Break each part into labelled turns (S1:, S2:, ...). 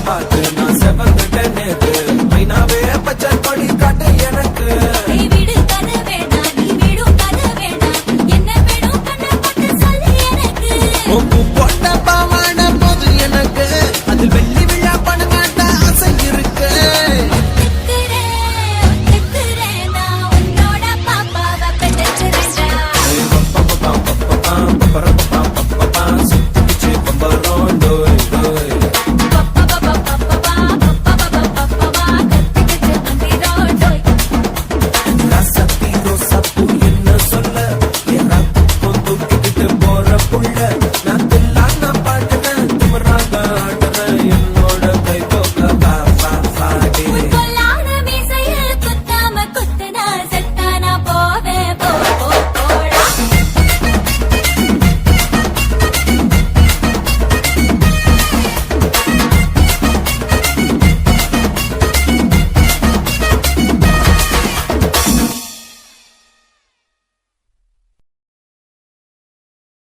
S1: பார்த்து நான் செவந்துட்டேன் நேத்து மைனாவே பச்சை கொடி காட்டு எனக்கு போட்ட பாவாட போது எனக்கு அதில் வெள்ளி விழா பண்ண ஆசை இருக்கு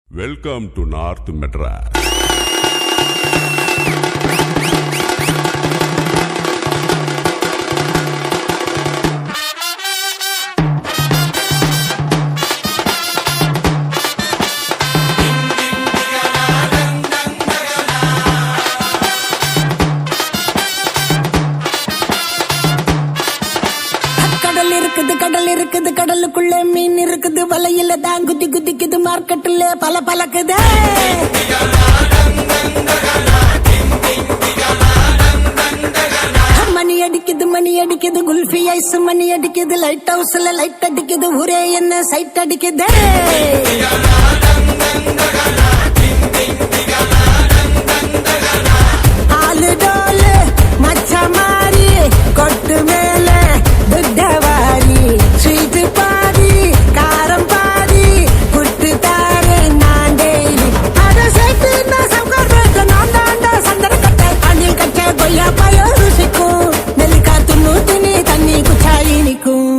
S2: Welcome to North Madras.
S3: கடலுக்குள்ள மீன் இருக்குது வலையில தான் குதி குதிக்குது மார்க்கெட்டுல பல பழக்குது மணி அடிக்குது குல்ஃபி ஐஸ் மணி அடிக்குது லைட் ஹவுஸ்ல லைட் அடிக்குது ஊரே என்ன சைட் அடிக்குது ஆளு டோலு மச்ச மாறி கொட்டு மேல துட்டவாரி ஸ்வீட் பாதி காரம் பாதி புட்டு தாரே நான் டெய்லி அத சேர்த்து நான் சவுக்கார நான் தாண்டா சந்தர கட்ட அணில் கட்ட கொய்யா பழம் ருசிக்கும் நெல்லிக்கா துண்ணு தினி தண்ணி குச்சாயி நிக்கும்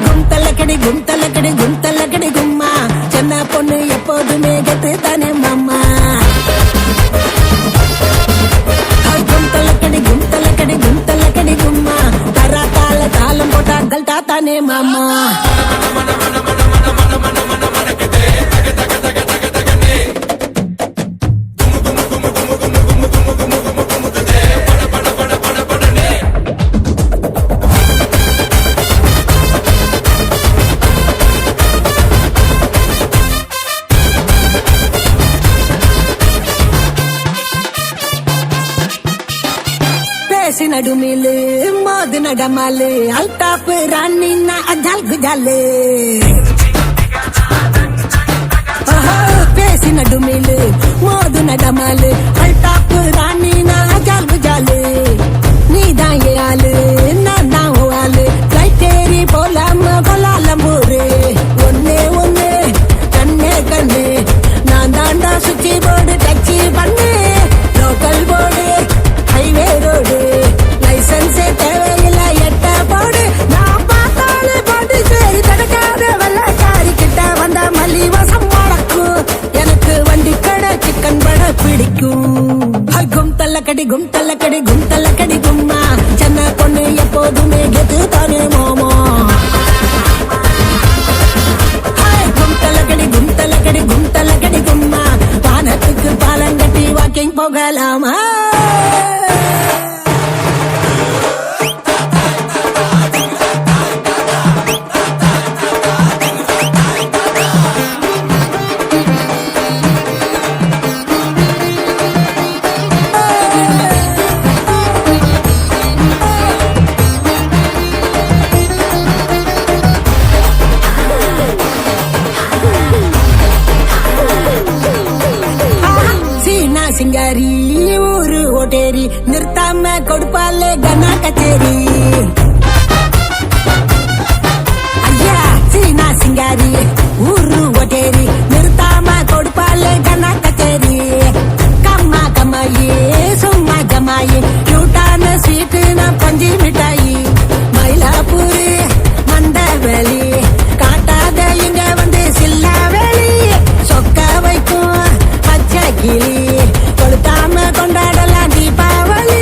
S3: கும்தலக்கடி கும்தலக்கடி கும்தலக்கடி கும்மா சின்ன பொண்ணு எப்போதுமே கெத்து தானே மாமா கும்தலக்கடி கும்மா தரா தாள தாளம் போட்டா கல்டா தானே மாமா நடுமிலு மோது நடமாலு அல்தாப்பு ராணி அஜால் குஜாலு பேசி நடுமிலு மோது நடமாலு அல்தாப்பு ராணி அஜால் குஜாலு நீதான் ஏ ஆளு நான் தான் ஆளு கைத்தேரி போலாம கொலாலம்பூரு ஒன்னே ஒன்னு கண்ணே கண்ணு நான் தாண்டா சுச்சி போர்டு டச்சி பண்ணு லோக்கல் போர்டு ஹைவே ரோடு லைசன்ஸே தேவையில்ல எட்ட போடு நான் பார்த்தாலே பாட்டு சரி தடுக்காத வெள்ளக்காரி கிட்ட வந்த மல்லி வசம் வழக்கும் எனக்கு வண்டி கடை சிக்கன் பட பிடிக்கும் கும்தல்லக்கடி கும்தல்லக்கடி கும்தல்லக்கடி கும்மா சின்ன பொண்ணு எப்போதுமே கெத்து தானே மாமா கும்தல்லக்கடி கும்தல்லக்கடி கும்தல்லக்கடி கும்மா வானத்துக்கு பாலங்கட்டி வாக்கிங் போகலாமா சிங்காரி ஊரு ஓட்டேரி நிறுத்தாம கொடுப்பாலே கனா கச்சேரி ஐயா சீனா சிங்காரி ஊரு ஓட்டேரி நிறுத்தாம கொடுப்பாலே கனா கச்சேரி கம்மா கம்மாயி சும்மா ஜமாயி கியூட்டான ஸ்வீட்டு நான் பஞ்சி மிட்டாயி மயிலாப்பூரு மண்டவெளி காட்டாத இங்க வந்து சில்லா வெளி சொக்க வைக்கும் பச்சை கிளி கொளுத்தாம கொண்டாடலாம் தீபாவளி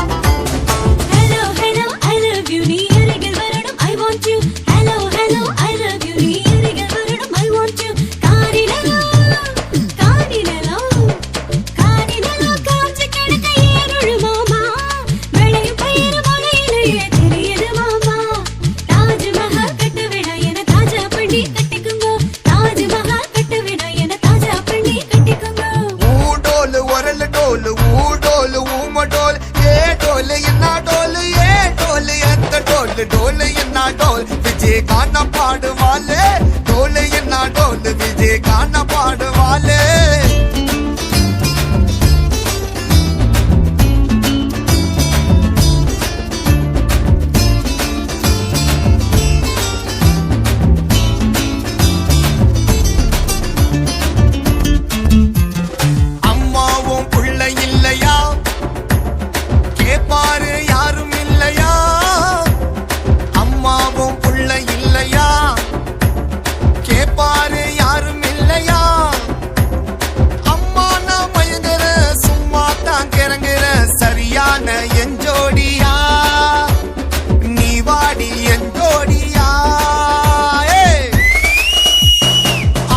S1: டோல் என்ன டோல் விஜய் கான பாடுவாளே டோல் என்ன டோல் விஜய் கான பாடுவாளே அம்மாவும் புள்ள இல்லையா கேப்பாரு யாரும் இல்லையா அம்மாவும் புள்ள இல்லையா கேப்பாரு யாரும் இல்லையா அம்மா நான் மயங்குற சும்மா தான் கிறங்குற சரியான எஞ்சோடியா நீ வாடி எஞ்சோடியா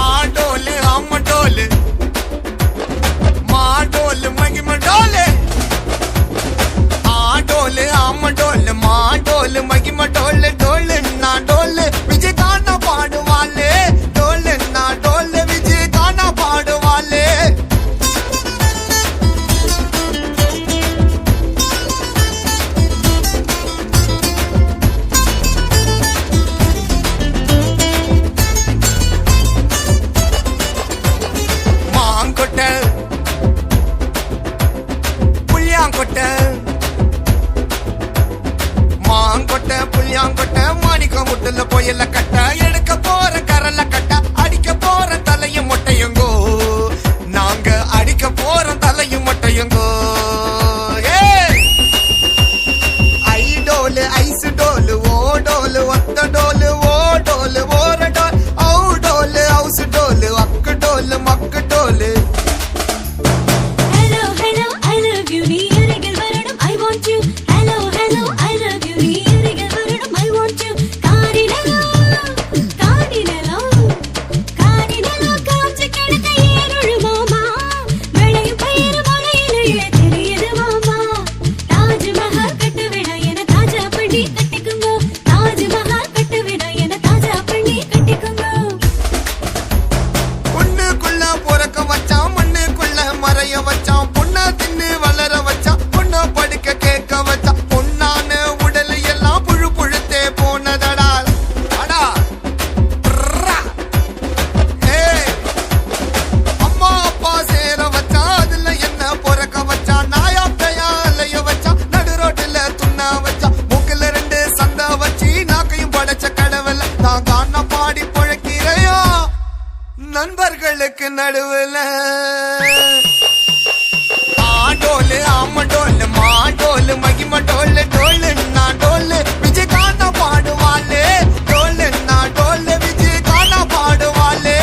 S1: ஆடோலு அம்மடோலு மாடோலு மகிமடோலு ஆடோலு அம்மடோலு மாடோலு மகிமடோலு டோலு நான் டோலு விஜய் கானா பாடுவாளே டோலு நான் டோலு விஜய் கானா பாடுவாளே மாங்கொட்டை புளியாங்கொட்டை மாங்கொட்டை புளியாங்கொட்டை மாணிக்கம் முட்டுல போயில கட்ட எடுக்க போற கரல கட்ட அடிக்க போற தலையும் மொட்டையுங்கோ நாங்க அடிக்க போற தலையும் மொட்டையுங்கோ ஐடோலு ஐஸ் டோலு ஓடோலு ஒத்த டோலு ஓடோலு ஓர டோல் ஔடோலு ஹவுஸ் டோலு அக்கு டோலு மக்கு Dholu
S4: Hello, hello, I love you. நீ அருகில் வரணும், I want you. Hello, hello, I love you. நீ அருகில் வரணும், I want you. காரிடலோ, காரிடலோ, காரிடலோ, காய்ச்சி கிடக்க ஏறுழு மாமா. விளையும் பயிறு மலையிலேயே தெரியுது மாமா. தாஜ்மஹால் கட்டுவிட என தாஜா பண்ணி கட்டிக்குங்கோ. தாஜ்மஹால் கட்டுவிட என தாஜா பண்ணி கட்டிக்குங்கோ.
S1: பொண்ணுக்குள்ள பொறக்க வச்சான் மண்ணுக்குள்ள மறைய வச்சான் பொண்ணா தின்னு வளர வச்சான் பொண்ணா படுக்க கேட்க வச்சான் பொண்ணான உடல் எல்லாம் புழு புழுத்தே போனதடா அடா ப்ரா. ஏய், அம்மா அப்பா சேர வச்சான் அதுல என்ன பொறக்க வச்சான் நாயா பேயா அலைய வச்சான் நடு ரோட்டுல துண்ணா வச்சான் மூக்குல 2 சந்தா வச்சு நாக்கையும் படைச்ச கடவுள் நான் காண பாடி பொழைக்கிறையா நண்பர்களுக்கு நடுவுல ஆடோலு அம்மடோலு மாடோலு மகிமடோலு டோலு நான் டோலு விஜய் கானா பாடுவாளே டோலு நான் டோலு விஜய் கானா பாடுவாளே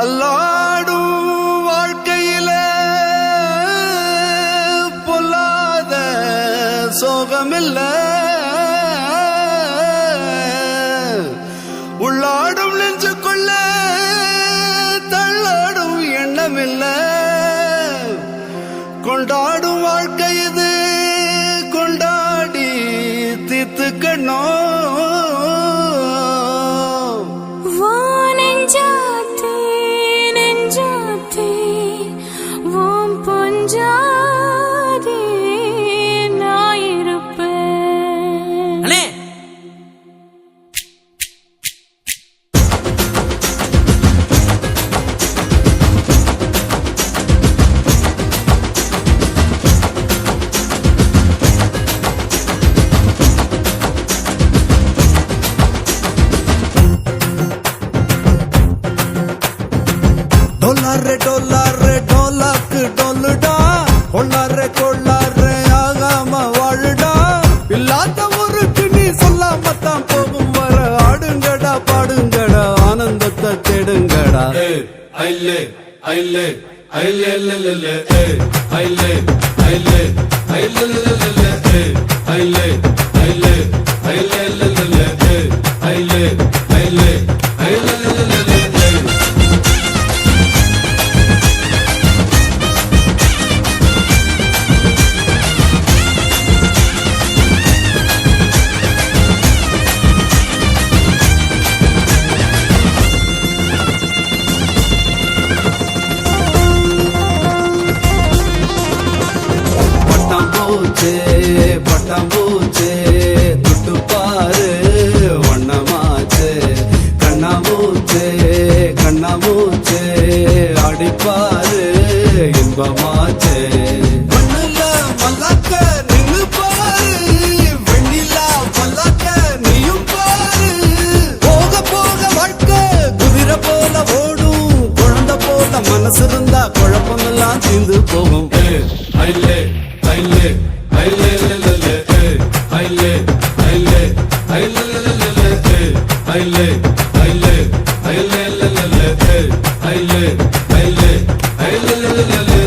S5: அல்லாடும் வாழ்க்கையில பொல்லாத சோகமில்ல உள்ளாடும் நெஞ்சுக்குள்ள தள்ளாடும் எண்ணமில்ல கொண்டாடும் வாழ்க்கை இது கொண்டாடி தீர்த்துக்கணும்
S4: வா நெஞ்சாத்தே நெஞ்சாத்தே ஓம் பொஞ்சாதே நான் இருப்பேன்.
S6: அண்ணே
S5: டொல்லாரே டொல்லாரே டோலாக்கு டொல்லுடா கொள்ளாரே கொள்ளாரே ஆகாம வாழுடா இல்லாத ஊருக்கு நீ சொல்லாமத்தான் போகும் வர ஆடுங்கடா பாடுங்கடா ஆனந்தத்தை தேடுங்கடா ஐலே ஐலே ஐலே ஐலே ஐலே ஐலே ஐலே ஐலே ஐலே ஐலே ஐலே பட்டம் வண்ணமாச்சே பட்டாம்பூச்சே தொட்டு பாரு வண்ணமாச்சே கண்ணாமூச்சே கண்ணாமூச்சே அடிப்பாரு இன்பமாச்சே மண்ணுல மல்லாக்க நின்னு பாரு வெண்ணிலா மல்லாக்க நீயும் பாரு போக போக வாழ்க்கை குதிரை போல ஓடும் குழந்தை போல மனசு இருந்தா குழப்பமெல்லாம் தீர்ந்து போகும் ஐலே ஐலே ஐலே ஐலே ஐலே ஐலே ஐலே ஐலே ஐலே ஐலே ஐலே